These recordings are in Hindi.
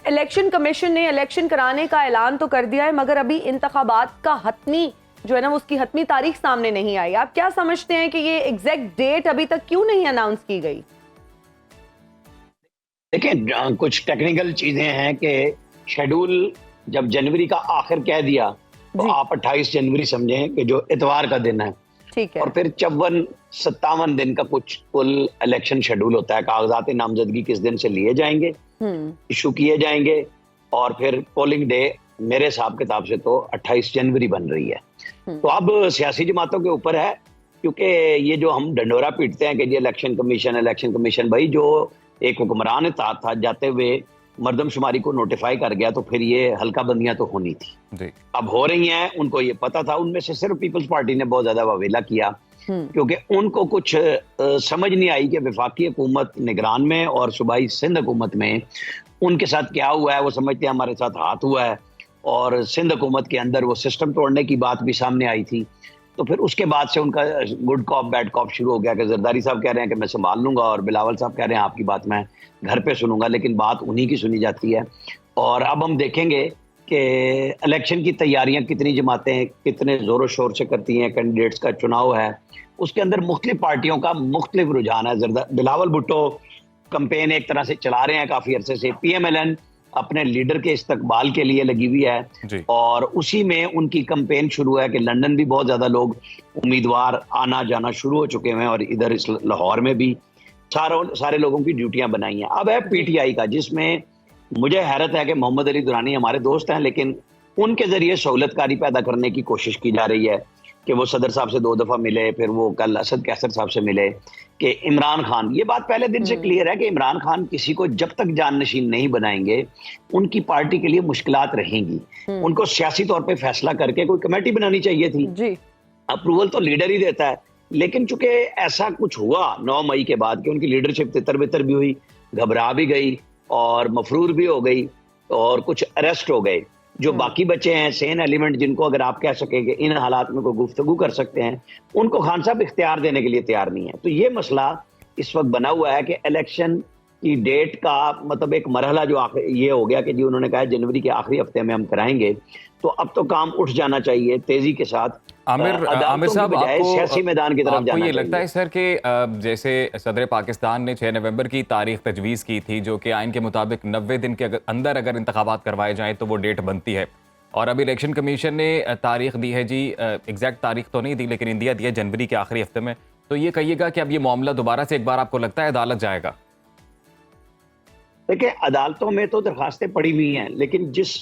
इलेक्शन कमीशन ने इलेक्शन कराने का ऐलान तो कर दिया है, मगर अभी इंतखाबात का हतमी जो है ना, उसकी हतमी तारीख सामने नहीं आई। आप क्या समझते हैं कि ये एग्जैक्ट डेट अभी तक क्यों नहीं अनाउंस की गई? देखिए, कुछ टेक्निकल चीजें हैं कि शेड्यूल जब जनवरी का आखिर कह दिया तो आप 28 जनवरी समझें कि जो इतवार का दिन है, ठीक है। और फिर 54-57 दिन का कुछ कुल इलेक्शन शेड्यूल होता है। कागजात नामजदगी किस दिन से लिए जाएंगे, इशू किए जाएंगे, और फिर पोलिंग डे मेरे हिसाब किताब से तो 28 जनवरी बन रही है। तो अब सियासी जमातों के ऊपर है, क्योंकि ये जो हम डंडोरा पीटते हैं कि ये इलेक्शन कमीशन, भाई जो एक हुक्मरान इत्तेहाद था जाते हुए मर्दमशुमारी को नोटिफाई कर गया, तो फिर ये हल्का बंदियां तो होनी थी, अब हो रही हैं। उनको ये पता था। उनमें से सिर्फ पीपल्स पार्टी ने बहुत ज्यादा वावेला किया, क्योंकि उनको कुछ समझ नहीं आई कि वफाकी हुकूमत निगरान में और सूबाई सिंध हुकूमत में उनके साथ क्या हुआ है। वो समझते हैं हमारे साथ हाथ हुआ है, और सिंध हुकूमत के अंदर वो सिस्टम तोड़ने की बात भी सामने आई थी। तो फिर उसके बाद से उनका गुड कॉप बैड कॉप शुरू हो गया कि जरदारी साहब कह रहे हैं कि मैं संभाल लूंगा, और बिलावल साहब कह रहे हैं आपकी बात मैं घर पे सुनूंगा, लेकिन बात उन्हीं की सुनी जाती है। और अब हम देखेंगे कि इलेक्शन की तैयारियां कितनी जमातें कितने जोरों शोर से करती हैं। कैंडिडेट्स का चुनाव है, उसके अंदर मुख्तलिफ पार्टियों का मुख्तलिफ रुझान है। बिलावल भुट्टो कंपेन एक तरह से चला रहे हैं काफी अरसे से, PMLN अपने लीडर के इस्तकबाल के लिए लगी हुई है, और उसी में उनकी कंपेन शुरू है कि लंदन भी बहुत ज्यादा लोग उम्मीदवार आना जाना शुरू हो चुके हैं, और इधर इस लाहौर में भी सारे लोगों की ड्यूटियां बनाई हैं। अब है PTI का, जिसमें मुझे हैरत है कि मोहम्मद अली दुरानी हमारे दोस्त हैं, लेकिन उनके जरिए सहूलतकारी पैदा करने की कोशिश की जा रही है कि वो सदर साहब से 2 दफा मिले, फिर वो कल असद कैसर साहब से मिले, कि इमरान खान, ये बात पहले दिन से क्लियर है कि इमरान खान किसी को जब तक जाननशीन नहीं बनाएंगे उनकी पार्टी के लिए मुश्किलात रहेंगी। उनको सियासी तौर पे फैसला करके कोई कमेटी बनानी चाहिए थी। अप्रूवल तो लीडर ही देता है, लेकिन चूंकि ऐसा कुछ हुआ 9 मई के बाद कि उनकी लीडरशिप तितर बितर भी हुई, घबरा भी गई, और मफरूर भी हो गई, और कुछ अरेस्ट हो गए। जो बाकी बचे हैं सेन एलिमेंट, जिनको अगर आप कह सके कि इन हालात में कोई गुफ्तगू कर सकते हैं, उनको खान साहब इख्तियार देने के लिए तैयार नहीं है। तो ये मसला इस वक्त बना हुआ है कि इलेक्शन की डेट का मतलब एक मरहला जो ये हो गया कि जी उन्होंने कहा जनवरी के आखिरी हफ्ते में हम कराएंगे, तो अब तो काम उठ जाना चाहिए तेजी के साथ। आमिर साहब, आपको सियासी मैदान की तरफ जाना ये लगता है सर कि जैसे सदर पाकिस्तान ने 6 नवंबर की तारीख तजवीज़ की थी, जो कि आइन के मुताबिक 90 दिन के अंदर अगर इंतखाबात करवाए जाएं तो वो डेट बनती है, और अभी इलेक्शन कमीशन ने तारीख दी है जी, एग्जैक्ट तारीख तो नहीं दी लेकिन इंडिया दिया जनवरी के आखिरी हफ्ते में। तो ये कहिएगा कि अब ये मामला दोबारा से एक बार आपको लगता है अदालत जाएगा? देखिए, अदालतों में तो दरखास्तें पड़ी हुई हैं, लेकिन जिस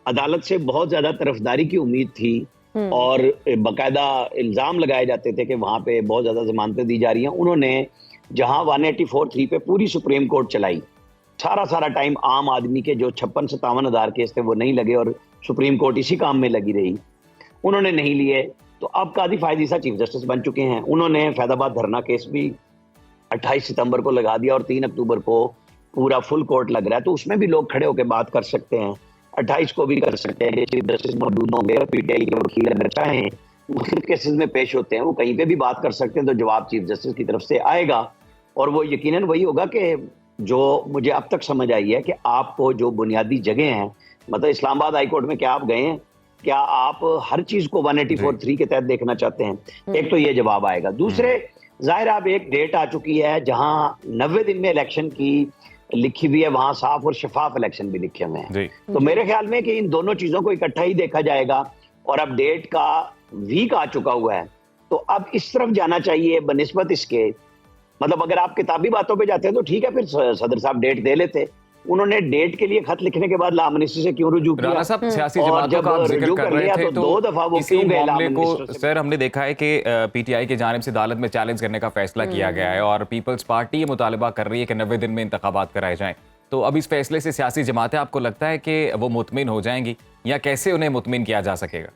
अदालत से बहुत ज्यादा तरफदारी की उम्मीद थी और बाकायदा इल्जाम लगाए जाते थे कि वहां पे बहुत ज्यादा जमानतें दी जा रही हैं, उन्होंने जहां 184(3) पे पूरी सुप्रीम कोर्ट चलाई, सारा टाइम आम आदमी के जो 56-57 हज़ार केस थे वो नहीं लगे, और सुप्रीम कोर्ट इसी काम में लगी रही, उन्होंने नहीं लिए। तो अब कादी फायदी सा चीफ जस्टिस बन चुके हैं। उन्होंने फैदाबाद धरना केस भी 28 सितंबर को लगा दिया, और 3 अक्टूबर को पूरा फुल कोर्ट लग रहा है, तो उसमें भी लोग खड़े होकर बात कर सकते हैं। 28 को भी कर सकते हैं, चीफ जस्टिस मौजूद होंगे, और PTI के वकील अगर चाहें मुख्तलिफ केसेस में पेश होते हैं, वो कहीं पे भी बात कर सकते हैं, तो जवाब चीफ जस्टिस की तरफ से आएगा, और वो यकीनन वही होगा कि जो मुझे अब तक समझ आई है कि आपको जो बुनियादी जगह हैं, मतलब इस्लामाबाद हाई कोर्ट में क्या आप गए हैं, क्या आप हर चीज को 184(3) के तहत देखना चाहते हैं? एक तो ये जवाब आएगा। दूसरे, जाहिर अब एक डेट आ चुकी है जहां 90 दिन में इलेक्शन की लिखी हुई है, वहां साफ और शफाफ इलेक्शन भी लिखे हुए हैं। तो मेरे ख्याल में कि इन दोनों चीजों को इकट्ठा ही देखा जाएगा, और अब डेट का वीक आ चुका हुआ है, तो अब इस तरफ जाना चाहिए बनिस्बत इसके। मतलब अगर आप किताबी बातों पे जाते हैं तो ठीक है, फिर सदर साहब डेट दे लेते। उन्होंने डेट के लिए खत लिखने के बाद ला मिनिस्ट्री से क्यों रुजू किया? साहब, सियासी जमातों का आप जिक्र कर रहे थे, तो 2 दफा वो इसी क्यों गए मामले को सर हमने देखा है कि PTI की जानिब से अदालत में चैलेंज करने का फैसला किया गया है, और पीपल्स पार्टी ये मुतालबा कर रही है कि 90 दिन में इंतखाबात कराए जाएं। तो अब इस फैसले से सियासी जमातें आपको लगता है कि वो मुतमिन हो जाएंगी, या कैसे उन्हें मुतमिन किया जा सकेगा?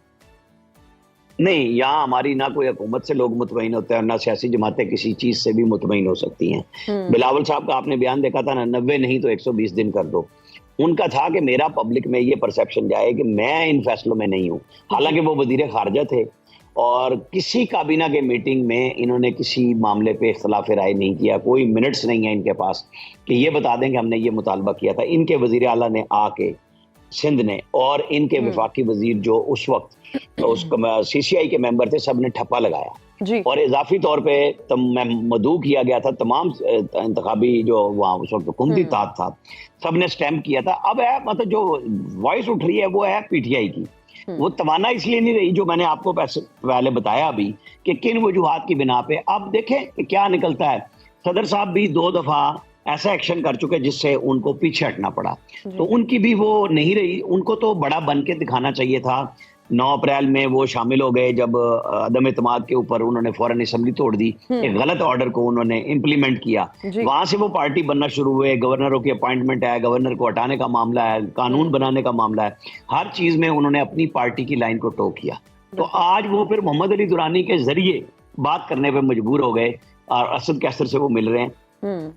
नहीं, यहाँ हमारी ना कोई हुकूमत से लोग मुतमईन होते हैं, और ना सियासी जमातें किसी चीज से भी मुतमईन हो सकती हैं। बिलावल साहब का आपने बयान देखा था ना, 90 नहीं तो 120 दिन कर दो। उनका था कि मेरा पब्लिक में ये परसेप्शन जाए कि मैं इन फैसलों में नहीं हूँ, हालांकि वो वजीर खारजा थे, और किसी काबीना के मीटिंग में इन्होंने किसी मामले पे इख्तलाफ राय नहीं किया, कोई मिनट्स नहीं है इनके पास कि ये बता दें कि हमने ये मुतालबा किया था। इनके वजीर आला ने आके सिंध ने और इनके वफाकी वजीर जो उस वक्त उस CCI के मेंबर थे, सब ने ठप्पा लगाया जी। और इजाफी तौर पे मदऊ किया गया था तमाम इंतखाबी जो वहाँ उस वक्त हुकूमती ताकत था, सब ने स्टैम्प किया था। अब है मतलब जो वॉइस उठ रही है वो है PTI की, वो तवाना इसलिए नहीं रही जो मैंने आपको पहले बताया अभी कि किन वजूहात की बिना पे। अब देखें कि क्या निकलता है। सदर साहब भी 2 दफा ऐसा एक्शन कर चुके जिससे उनको पीछे हटना पड़ा, तो उनकी भी वो नहीं रही। उनको तो बड़ा बन के दिखाना चाहिए था। 9 अप्रैल में वो शामिल हो गए जब अदम एतमाद के ऊपर उन्होंने फौरन असेंबली तोड़ दी, एक गलत ऑर्डर को उन्होंने इम्प्लीमेंट किया। वहां से वो पार्टी बनना शुरू हुए, गवर्नरों की अपॉइंटमेंट है, गवर्नर को हटाने का मामला है, कानून बनाने का मामला है, हर चीज में उन्होंने अपनी पार्टी की लाइन को टो किया। तो आज वो फिर मोहम्मद अली दुरानी के जरिए बात करने पर मजबूर हो गए और असद कैसर से वो मिल रहे हैं।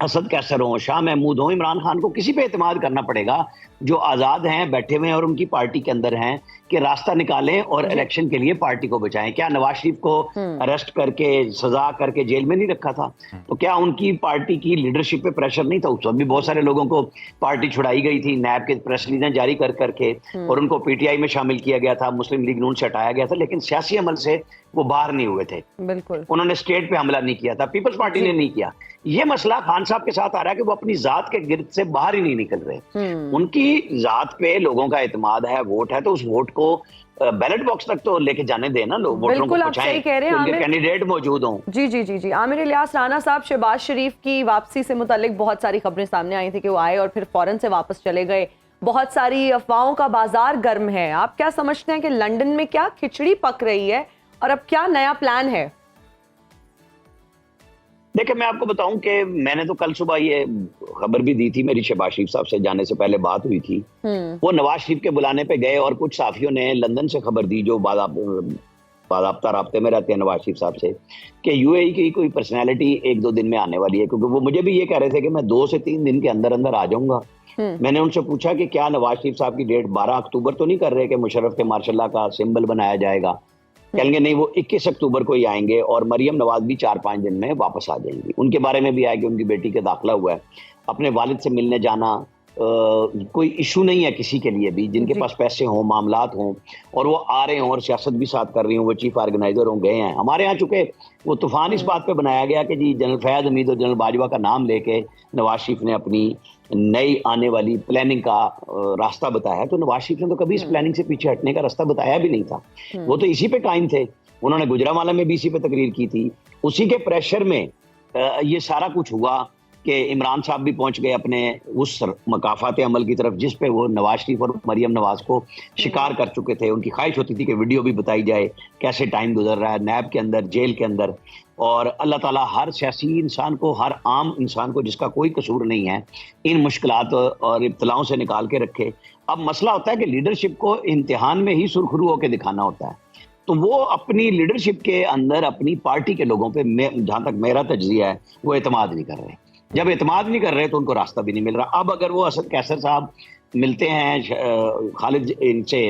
असद कैसर हो, शाह महमूद हो, इमरान खान को किसी पे एतमाद करना पड़ेगा जो आजाद हैं, बैठे हुए हैं और उनकी पार्टी के अंदर हैं, कि रास्ता निकालें और इलेक्शन के लिए पार्टी को बचाएं। क्या नवाज शरीफ को अरेस्ट करके सजा करके जेल में नहीं रखा था? तो क्या उनकी पार्टी की लीडरशिप पे प्रेशर नहीं था? उस वक्त भी बहुत सारे लोगों को पार्टी छुड़ाई गई थी, नैब के प्रेस रिलीजें जारी कर करके, और उनको PTI में शामिल किया गया था, मुस्लिम लीग नून से हटाया गया था, लेकिन सियासी अमल से वो बाहर नहीं हुए थे। बिल्कुल उन्होंने स्टेट पे हमला नहीं किया था, पीपल्स पार्टी ने नहीं किया। ये मसला खान साहब के साथ आ रहा है कि वो अपनी जात के गिर्द से बाहर ही नहीं निकल रहे। उनकी जात पे लोगों का एतमाद है, वोट है, तो उस वोट को बैलेट बॉक्स तक तो लेके जाने देना, लोग वोटरों को पहुंचाएं, उनके कैंडिडेट मौजूद हों। जी जी जी जी। आमिर इलियास राना साहब, शहबाज शरीफ की वापसी से मुतालिक बहुत सारी खबरें सामने आई थी कि वो आए और फिर फौरन से वापस चले गए। बहुत सारी अफवाहों का बाजार गर्म है। आप क्या समझते हैं कि लंदन में क्या खिचड़ी पक रही है और अब क्या नया प्लान है? देखिए, मैं आपको बताऊं कि मैंने तो कल सुबह ये खबर भी दी थी, मेरी शहबाज शरीफ साहब से जाने से पहले बात हुई थी। वो नवाज शरीफ के बुलाने पे गए और कुछ साफियों ने लंदन से खबर दी जो बाज़ाब्ता राब्ते में रहते हैं नवाज शरीफ साहब से, कि UAE की कोई पर्सनैलिटी 1-2 दिन में आने वाली है, क्योंकि वो मुझे भी ये कह रहे थे कि मैं 2 से 3 दिन के अंदर अंदर आ जाऊंगा। मैंने उनसे पूछा कि क्या नवाज शरीफ साहब की डेट 12 अक्टूबर तो नहीं कर रहे कि मुशर्रफ के मार्शल्लाह का सिंबल बनाया जाएगा? कहेंगे नहीं, वो 21 अक्टूबर को ही आएंगे और मरियम नवाज भी 4-5 दिन में वापस आ जाएंगी। उनके बारे में भी आया कि उनकी बेटी का दाखिला हुआ है, अपने वालिद से मिलने जाना कोई इशू नहीं है किसी के लिए भी, जिनके पास पैसे हों, मामलात हों और वो आ रहे हों और सियासत भी साथ कर रही हों, वो चीफ ऑर्गेनाइजर हों, गए हैं। हमारे यहाँ चूंकि वो तूफान इस बात पे बनाया गया कि जी जनरल फैयाज हमीद और जनरल बाजवा का नाम लेके नवाज शरीफ ने अपनी नई आने वाली प्लानिंग का रास्ता बताया, तो नवाज शरीफ ने तो कभी इस प्लानिंग से पीछे हटने का रास्ता बताया भी नहीं था। वो तो इसी पे कायम थे। उन्होंने गुजरांवाला में भी इसी पे तकरीर की थी। उसी के प्रेशर में ये सारा कुछ हुआ कि इमरान साहब भी पहुंच गए अपने उस मकाफात अमल की तरफ जिस पे वो नवाज शरीफ और मरियम नवाज को शिकार कर चुके थे। उनकी ख्वाहिश होती थी कि वीडियो भी बताई जाए कैसे टाइम गुजर रहा है नैब के अंदर, जेल के अंदर। और अल्लाह ताला हर सियासी इंसान को, हर आम इंसान को जिसका कोई कसूर नहीं है, इन मुश्किलात और इब्तलाओं से निकाल के रखे। अब मसला होता है कि लीडरशिप को इम्तिहान में ही सुरखरू होकर दिखाना होता है। तो वो अपनी लीडरशिप के अंदर अपनी पार्टी के लोगों पे, जहां तक मेरा तज्जिया है, वो एतमाद नहीं कर रहे। जब एतमाद नहीं कर रहे तो उनको रास्ता भी नहीं मिल रहा। अब अगर वो असद कैसर साहब मिलते हैं खालिद इनसे,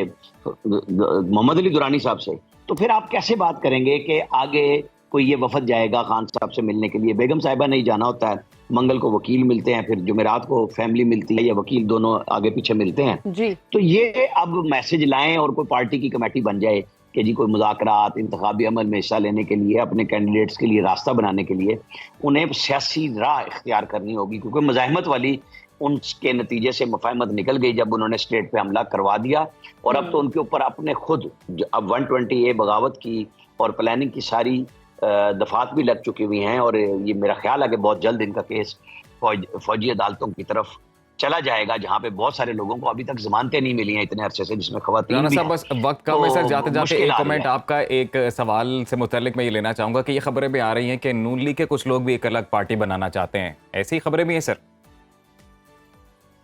मोहम्मद अली दुरानी साहब से, तो फिर आप कैसे बात करेंगे कि आगे कोई ये वफद जाएगा खान साहब से मिलने के लिए? बेगम साहिबा नहीं जाना होता है, मंगल को वकील मिलते हैं, फिर जुमेरात को फैमिली मिलती है या वकील, दोनों आगे पीछे मिलते हैं जी। तो ये अब मैसेज लाएं और कोई पार्टी की कमेटी बन जाए कि जी कोई मुज़ाकरात इंतखाबी अमल में हिस्सा लेने के लिए, अपने कैंडिडेट्स के लिए रास्ता बनाने के लिए उन्हें सियासी राह इख्तियार करनी होगी, क्योंकि मज़ाहमत वाली उनके नतीजे से मुफाहमत निकल गई जब उन्होंने स्टेट पे हमला करवा दिया। और अब तो उनके ऊपर अपने खुद अब 120A बगावत की और प्लानिंग की सारी दफात भी लग चुकी हुई हैं। और ये मेरा ख्याल है कि बहुत जल्द इनका केस फौजी अदालतों की तरफ चला जाएगा, जहां पे बहुत सारे लोगों को अभी तक जमानतें नहीं मिली हैं इतने अरसे से, जिसमें खवातीन भी हैं। बस वक्त कम है सर, जाते जाते एक कमेंट आपका एक सवाल से मुताल्लिक मैं ये लेना चाहूंगा कि ये खबरें भी आ रही हैं कि नून लीग के कुछ लोग भी एक अलग पार्टी बनाना चाहते हैं, ऐसी खबरें भी हैं सर?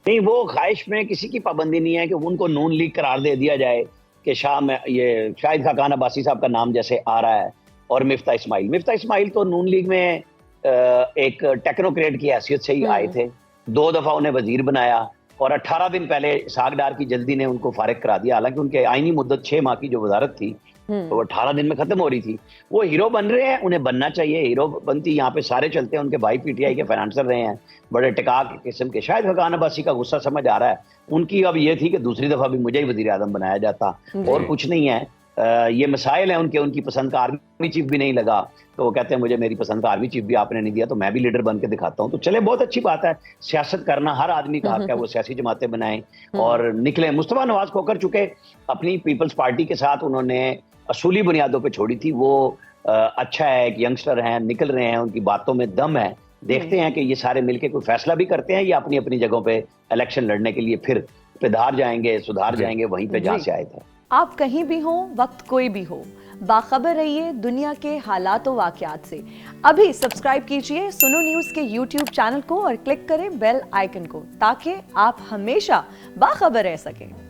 नहीं, वो ख्वाहिश में किसी की पाबंदी नहीं है कि उनको नून लीग करार दे दिया जाए कि ये शाहिद खाकान अब्बासी साहब का नाम जैसे आ रहा है और मिफ्ता इस्माइल तो नून लीग में एक टेक्नोक्रेट की हैसियत से ही आए थे। 2 दफा उन्हें वजीर बनाया और 18 दिन पहले इसहाक डार की जल्दी ने उनको फारिग करा दिया, हालांकि उनके आईनी मुद्दत 6 माह की जो वजारत थी तो 18 दिन में खत्म हो रही थी। वो हीरो बन रहे हैं, उन्हें बनना चाहिए। हीरो बनती यहाँ पे सारे चलते हैं, उनके भाई पीटीआई के फाइनेंसर रहे हैं, बड़े टिका किस्म के। शायद फरहान अब्बासी का गुस्सा समझ आ रहा है उनकी अब ये थी कि दूसरी दफा भी मुझे ही वजीर आजम बनाया जाता, और कुछ नहीं है। ये मसाइल हैं उनके, उनकी पसंद का आर्मी चीफ भी नहीं लगा तो वो कहते हैं मुझे मेरी पसंद का आर्मी चीफ भी आपने नहीं दिया तो मैं भी लीडर बन के दिखाता हूँ। तो चले, बहुत अच्छी बात है, सियासत करना हर आदमी का हक है, वो सियासी जमातें बनाएं और निकले। मुस्तफा नवाज खोकर चुके अपनी पीपल्स पार्टी के साथ, उन्होंने असूली बुनियादों पे छोड़ी थी। वो अच्छा है, एक यंगस्टर हैं, निकल रहे हैं, उनकी बातों में दम है। देखते हैं कि ये सारे मिलके कोई फैसला भी करते हैं या अपनी अपनी जगहों पे इलेक्शन लड़ने के लिए फिर पिधार जाएंगे, सुधार जाएंगे वहीं पे जहाँ से आए थे। आप कहीं भी हो, वक्त कोई भी हो, बाखबर रहिए दुनिया के हालात व वाकयात से। अभी सब्सक्राइब कीजिए सुनो न्यूज़ के YouTube चैनल को और क्लिक करें बेल आइकन को, ताकि आप हमेशा बाखबर रह सकें।